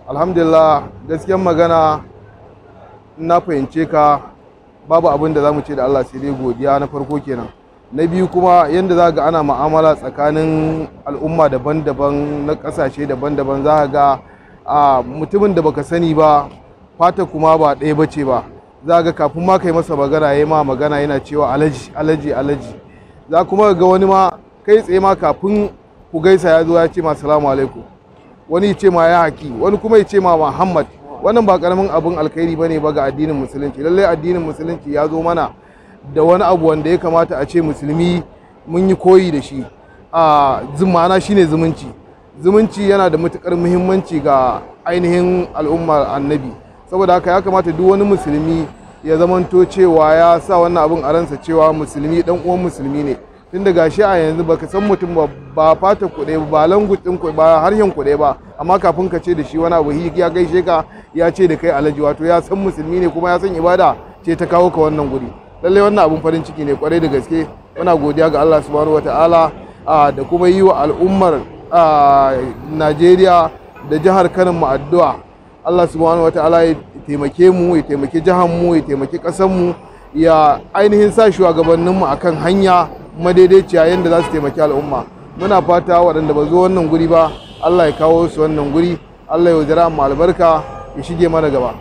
Alhamdulillah, gaskiyar magana na fahimce ka, babu abin da za mu ce da Allah sai dai godiya na farko kenan. Na biyu kuma yadda za ga ana ma'amala tsakanin al'umma daban-daban na ƙasashe daban-daban, za ga mutumin da baka sani ba fata kuma ba ɗaya bace ba, za ga kafin ma kai masa magana ya ma magana yana cewa alaji alaji alaji. Za kuma ga wani ma kai tsaye ma kafin ku gaisa ya zo ya ce ma salamu alaikum, wani ya ce ma ya haki, wani kuma ya ce ma Muhammad. Wannan ba karamin abin alkhairi bane ba ga addinin musulunci. Lallai addinin musulunci ya zo mana da wani abu wanda ya kamata a ce musulmi mun yi koyi da shi. Ma'ana shine zumunci. Zumunci yana da matukar muhimmanci ga ainihin al'ummar annabi, saboda haka ya kamata duk wani musulmi ya zamanto cewa ya sa wannan abin a ransa cewa musulmi dan uwan musulmi ne. Tun da gashi a yanzu baka san mutum ba fata kuɗe ba, language ɗin ku ba, harshen kuɗe ba, amma kafin ka ce da shi wani abu ya gaishe ka ya ce da kai alhaji, wato ya san musulmi ne kuma ya san ibada ce ta kawo ka wannan guri. Lallai wannan abun farin ciki ne kwarai da gaske. Muna godiya ga Allah subhanahu wataala da kuma yi wa al'ummar Najeriya da jihar Kano mu addu'a. Allah subhanahu wataala ya taimake mu, ya taimaki jihar mu, ya taimaki ƙasar mu, ya ainihin sa shugabanninmu akan hanya madaidaiciya yadda za su taimaki al'umma. Muna fata waɗanda ba zo wannan guri ba Allah ya kawo su wannan guri, Allah ya wajara mu albarka, ya shige mana gaba.